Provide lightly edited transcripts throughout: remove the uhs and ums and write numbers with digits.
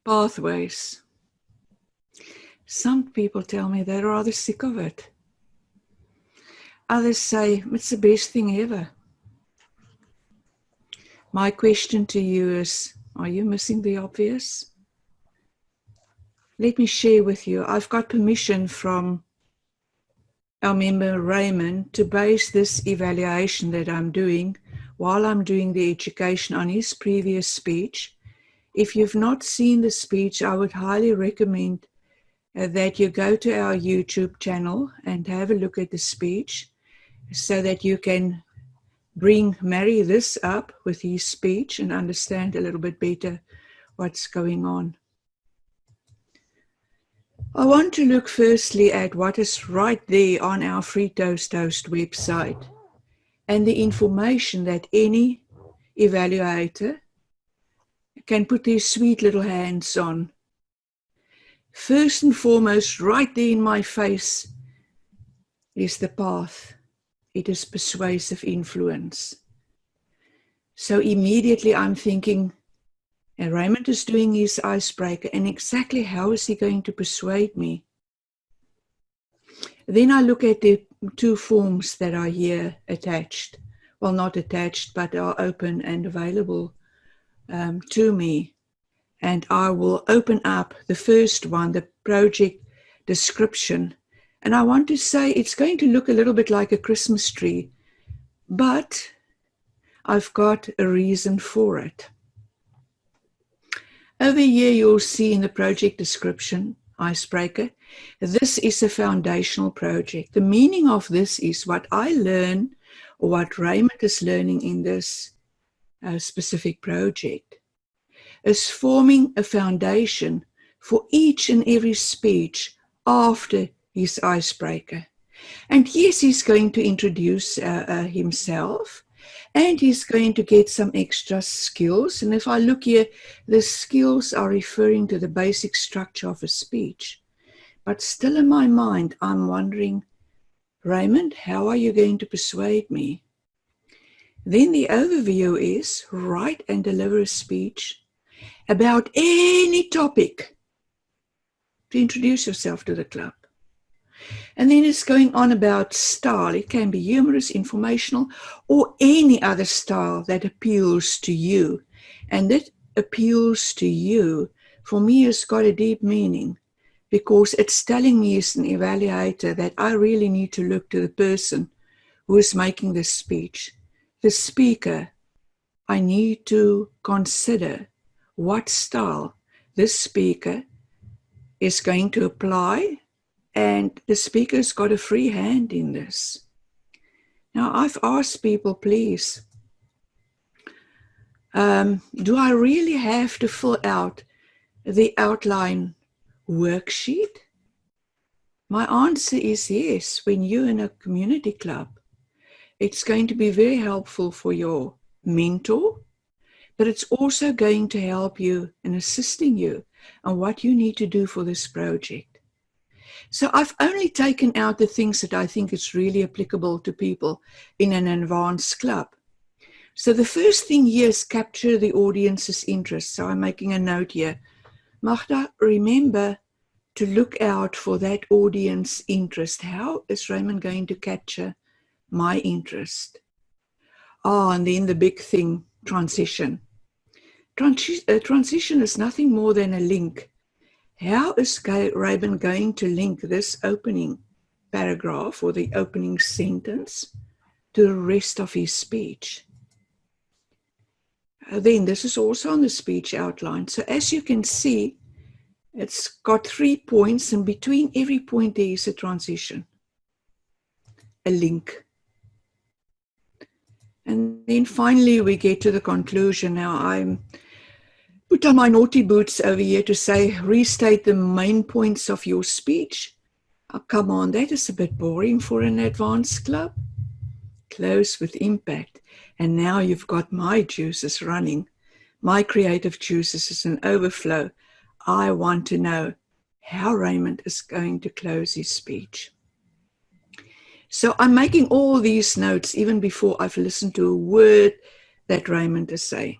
pathways. Some people tell me they're rather sick of it. Others say it's the best thing ever. My question to you is, are you missing the obvious? Let me share with you. I've got permission from our member Raymond to base this evaluation that I'm doing while I'm doing the education on his previous speech. If you've not seen the speech, I would highly recommend that you go to our YouTube channel and have a look at the speech so that you can marry this up with his speech and understand a little bit better what's going on. I want to look firstly at what is right there on our Free Toast Toast website and the information that any evaluator can put their sweet little hands on. First and foremost, right there in my face is the path. It is persuasive influence. So immediately I'm thinking, and Raymond is doing his icebreaker, and exactly how is he going to persuade me? Then I look at the two forms that are here attached. Well, not attached, but are open and available to me. And I will open up the first one, the project description. And I want to say it's going to look a little bit like a Christmas tree, but I've got a reason for it. Over here, you'll see in the project description, Icebreaker, this is a foundational project. The meaning of this is what I learn, or what Raymond is learning in this specific project, is forming a foundation for each and every speech after his icebreaker. And yes, he's going to introduce himself, and he's going to get some extra skills. And if I look here, the skills are referring to the basic structure of a speech. But still in my mind, I'm wondering, Raymond, how are you going to persuade me? Then the overview is write and deliver a speech about any topic to introduce yourself to the club. And then it's going on about style. It can be humorous, informational, or any other style that appeals to you. And that appeals to you, for me, has got a deep meaning, because it's telling me as an evaluator that I really need to look to the person who is making this speech. The speaker, I need to consider what style this speaker is going to apply, and the speaker's got a free hand in this. Now, I've asked people, please, do I really have to fill out the outline worksheet? My answer is yes. When you're in a community club, it's going to be very helpful for your mentor, but it's also going to help you in assisting you on what you need to do for this project. So I've only taken out the things that I think is really applicable to people in an advanced club. So the first thing here is capture the audience's interest. So I'm making a note here. Magda, remember to look out for that audience interest. How is Raymond going to capture my interest? Oh, and then the big thing, transition. Transition is nothing more than a link. How is Raymond going to link this opening paragraph or the opening sentence to the rest of his speech? Then this is also on the speech outline. So as you can see, it's got 3 points, and between every point there is a transition, a link. And then finally we get to the conclusion. Now I'm put on my naughty boots over here to say, restate the main points of your speech. Oh, come on, that is a bit boring for an advanced club. Close with impact. And now you've got my juices running. My creative juices is an overflow. I want to know how Raymond is going to close his speech. So I'm making all these notes even before I've listened to a word that Raymond is saying.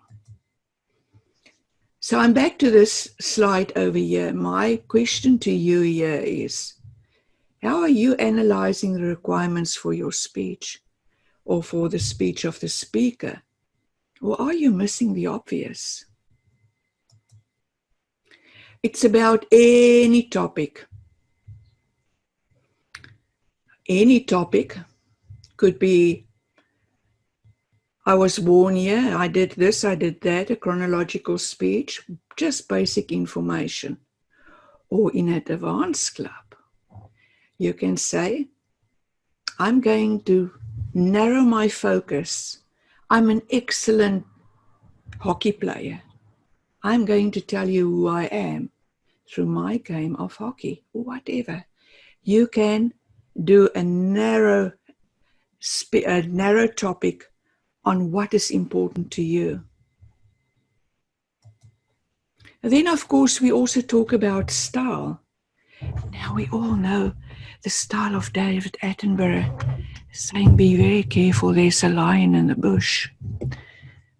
So I'm back to this slide over here. My question to you here is, how are you analyzing the requirements for your speech or for the speech of the speaker? Or are you missing the obvious? It's about any topic. Any topic could be, I was born here, I did this, I did that, a chronological speech, just basic information. Or in an advanced club, you can say, I'm going to narrow my focus. I'm an excellent hockey player. I'm going to tell you who I am through my game of hockey, or whatever. You can do a narrow topic on what is important to you. And then, of course, we also talk about style. Now, we all know the style of David Attenborough, saying, be very careful, there's a lion in the bush.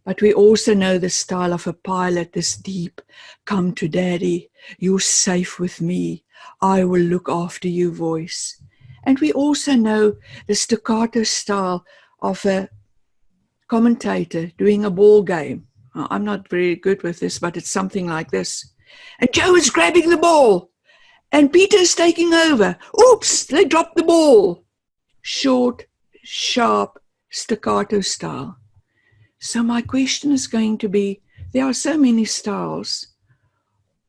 But we also know the style of a pilot, this deep, come to daddy, you're safe with me, I will look after you voice. And we also know the staccato style of a commentator doing a ball game. I'm not very good with this, but it's something like this. And Joe is grabbing the ball, and Peter's taking over. Oops, they dropped the ball. Short, sharp, staccato style. So my question is going to be, there are so many styles.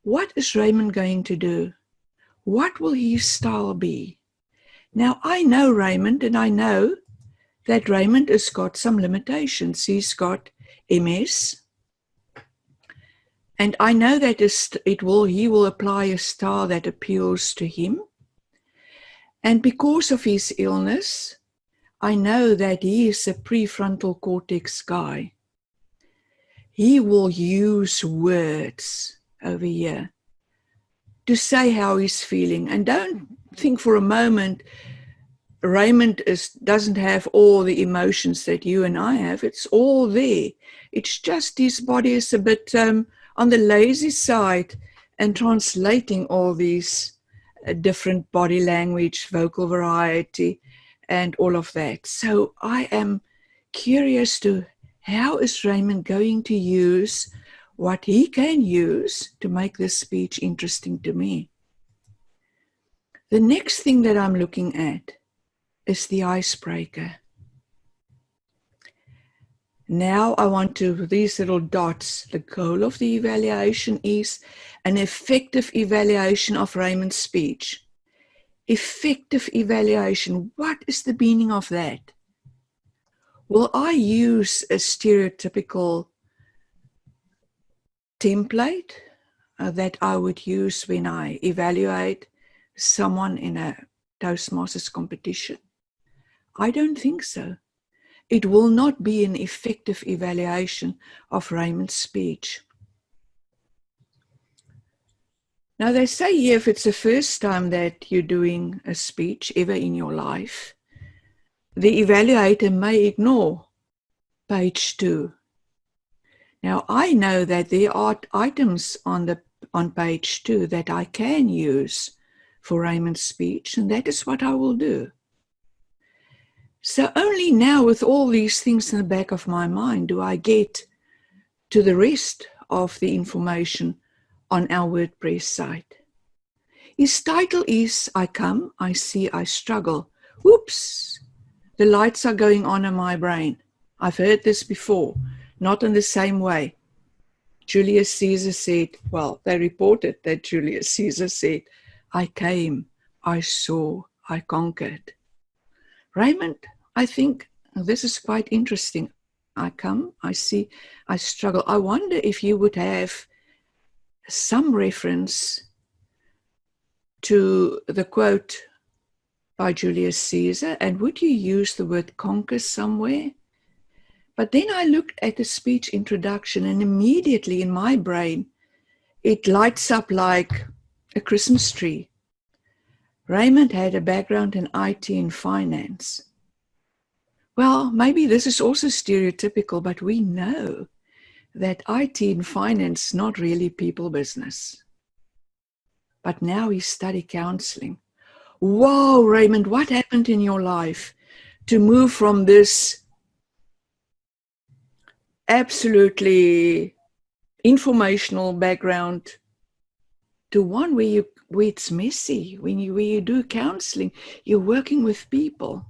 What is Raymond going to do? What will his style be? Now, I know Raymond, and I know that Raymond has got some limitations. He's got MS. And I know that he will apply a style that appeals to him. And because of his illness, I know that he is a prefrontal cortex guy. He will use words over here to say how he's feeling. And don't think for a moment Raymond doesn't have all the emotions that you and I have. It's all there. It's just his body is a bit on the lazy side and translating all these different body language, vocal variety, and all of that. So I am curious to how is Raymond going to use what he can use to make this speech interesting to me. The next thing that I'm looking at is the icebreaker. Now I want to, these little dots, the goal of the evaluation is an effective evaluation of Raymond's speech. Effective evaluation, what is the meaning of that? Will I use a stereotypical template that I would use when I evaluate someone in a Toastmasters competition? I don't think so. It will not be an effective evaluation of Raymond's speech. Now they say here, if it's the first time that you're doing a speech ever in your life, the evaluator may ignore page 2. Now I know that there are items on page 2 that I can use for Raymond's speech, and that is what I will do. So only now, with all these things in the back of my mind, do I get to the rest of the information on our WordPress site. His title is, I come, I see, I struggle. Whoops, the lights are going on in my brain. I've heard this before, not in the same way. Julius Caesar said, well, they reported that Julius Caesar said, I came, I saw, I conquered. Raymond, I think this is quite interesting. I come, I see, I struggle. I wonder if you would have some reference to the quote by Julius Caesar, and would you use the word conquer somewhere? But then I looked at the speech introduction, and immediately in my brain, it lights up like a Christmas tree. Raymond had a background in IT and finance. Well, maybe this is also stereotypical, but we know that IT and finance not really people business. But now he studied counseling. Wow, Raymond, what happened in your life to move from this absolutely informational background to one where it's messy? Where you do counseling, you're working with people.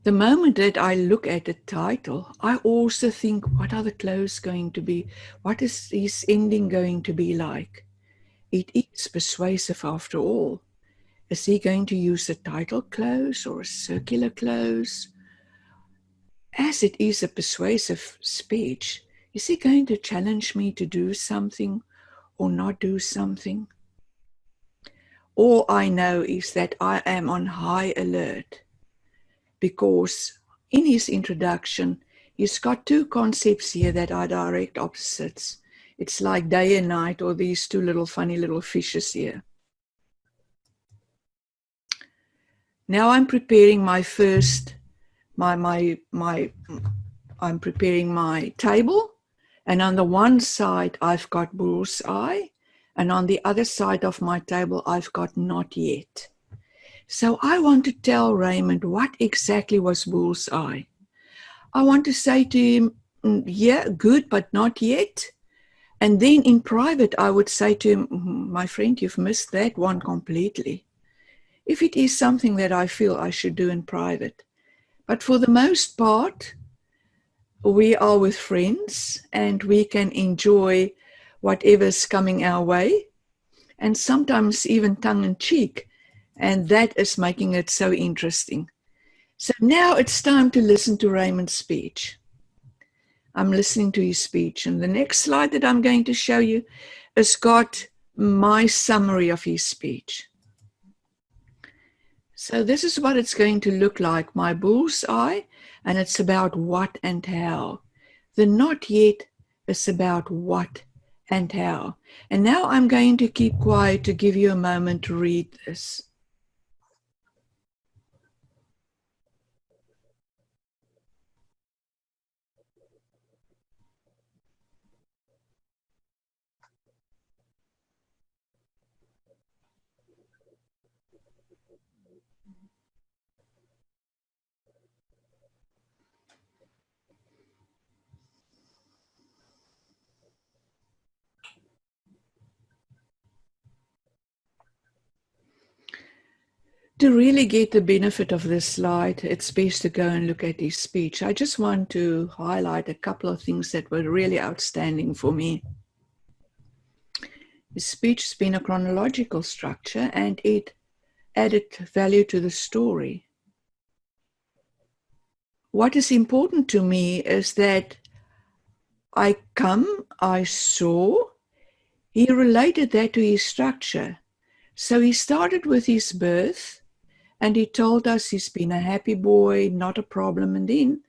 The moment that I look at the title, I also think, what are the clothes going to be? What is his ending going to be like? It is persuasive after all. Is he going to use a title close or a circular close? As it is a persuasive speech, is he going to challenge me to do something or not do something? All I know is that I am on high alert, because in his introduction, he's got two concepts here that are direct opposites. It's like day and night, or these two little funny little fishes here. Now I'm preparing my I'm preparing my table, and on the one side I've got bullseye, and on the other side of my table I've got not yet. So I want to tell Raymond what exactly was bullseye. I want to say to him, yeah, good, but not yet. And then in private, I would say to him, my friend, you've missed that one completely. If it is something that I feel I should do in private. But for the most part, we are with friends and we can enjoy whatever's coming our way, and sometimes even tongue in cheek. And that is making it so interesting. So now it's time to listen to Raymond's speech. I'm listening to his speech. And the next slide that I'm going to show you has got my summary of his speech. So this is what it's going to look like, my bullseye, and it's about what and how. The not yet is about what and how. And now I'm going to keep quiet to give you a moment to read this. To really get the benefit of this slide, it's best to go and look at his speech. I just want to highlight a couple of things that were really outstanding for me. His speech has been a chronological structure, and it added value to the story. What is important to me is that I saw, he related that to his structure. So he started with his birth, and he told us he's been a happy boy, not a problem. And then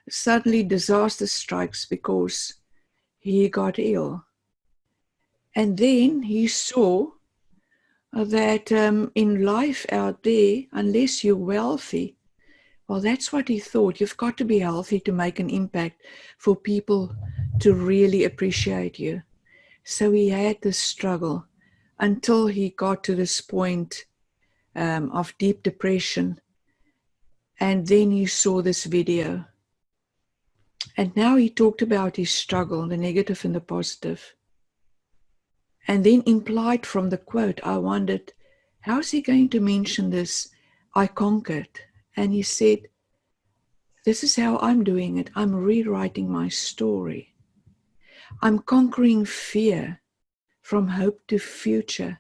suddenly disaster strikes because he got ill. And then he saw that in life out there, unless you're wealthy, well, that's what he thought. You've got to be healthy to make an impact for people to really appreciate you. So he had this struggle until he got to this point of deep depression. And then he saw this video. And now he talked about his struggle, the negative and the positive. And then implied from the quote, I wondered, how is he going to mention this? I conquered. And he said, this is how I'm doing it. I'm rewriting my story. I'm conquering fear from hope to future.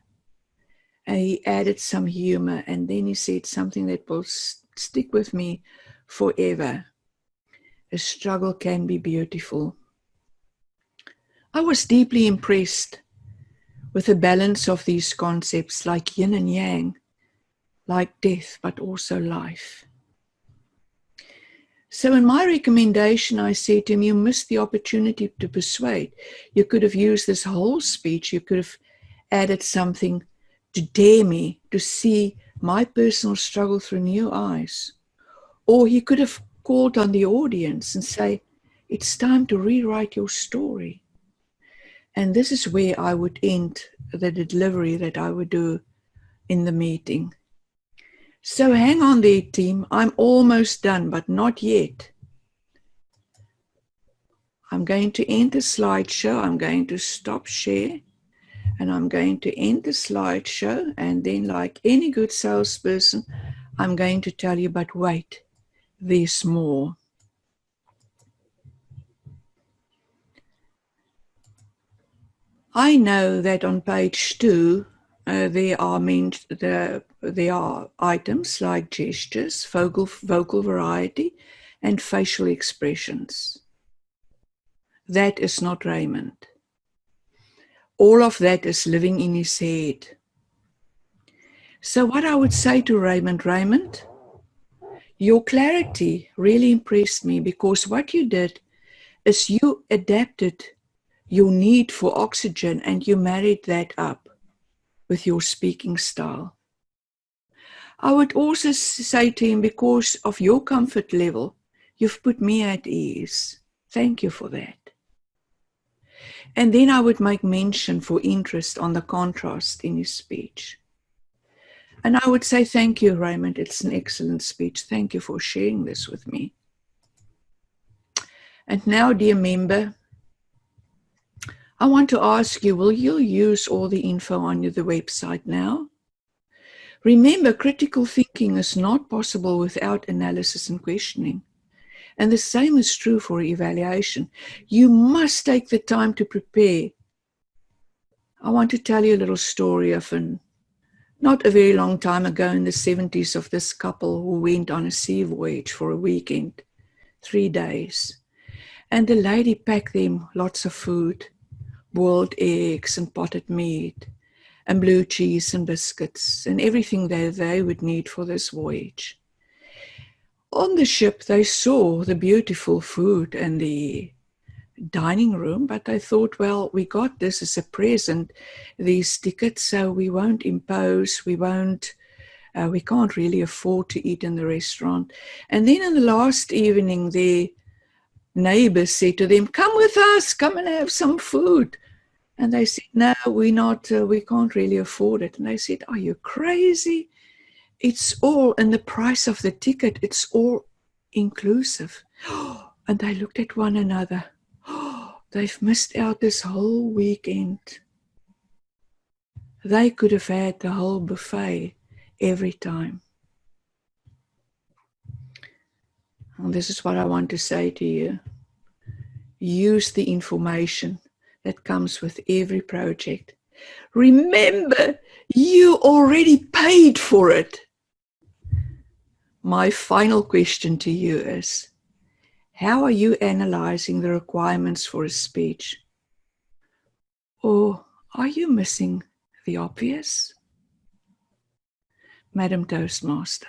And he added some humor, and then he said something that will stick with me forever. A struggle can be beautiful. I was deeply impressed with the balance of these concepts, like yin and yang, like death, but also life. So in my recommendation, I said to him, you missed the opportunity to persuade. You could have used this whole speech. You could have added something to dare me to see my personal struggle through new eyes. Or he could have called on the audience and say, it's time to rewrite your story. And this is where I would end the delivery that I would do in the meeting. So hang on there, team. I'm almost done, but not yet. I'm going to end the slideshow. I'm going to stop share. And I'm going to end the slideshow. And then, like any good salesperson, I'm going to tell you, but wait, there's more. I know that on page 2, there are items like gestures, vocal variety, and facial expressions. That is not Raymond. All of that is living in his head. So what I would say to Raymond, your clarity really impressed me, because what you did is you adapted your need for oxygen and you married that up with your speaking style. I would also say to him, because of your comfort level, you've put me at ease. Thank you for that. And then I would make mention for interest on the contrast in his speech. And I would say, thank you, Raymond. It's an excellent speech. Thank you for sharing this with me. And now, dear member, I want to ask you, will you use all the info on the website now? Remember, critical thinking is not possible without analysis and questioning. And the same is true for evaluation. You must take the time to prepare. I want to tell you a little story of not a very long time ago in the 70s, of this couple who went on a sea voyage for a weekend, 3 days. And the lady packed them lots of food, boiled eggs and potted meat, and blue cheese and biscuits, and everything that they would need for this voyage. On the ship, they saw the beautiful food and the dining room, but they thought, well, we got this as a present, these tickets, so we won't impose, we can't really afford to eat in the restaurant. And then in the last evening, their neighbors said to them, come with us, come and have some food. And they said, no, we can't really afford it. And they said, are you crazy? It's all in the price of the ticket. It's all inclusive. And they looked at one another. They've missed out this whole weekend. They could have had the whole buffet every time. And this is what I want to say to you. Use the information that comes with every project. Remember, you already paid for it. My final question to you is, how are you analyzing the requirements for a speech? Or are you missing the obvious? Madam Toastmaster.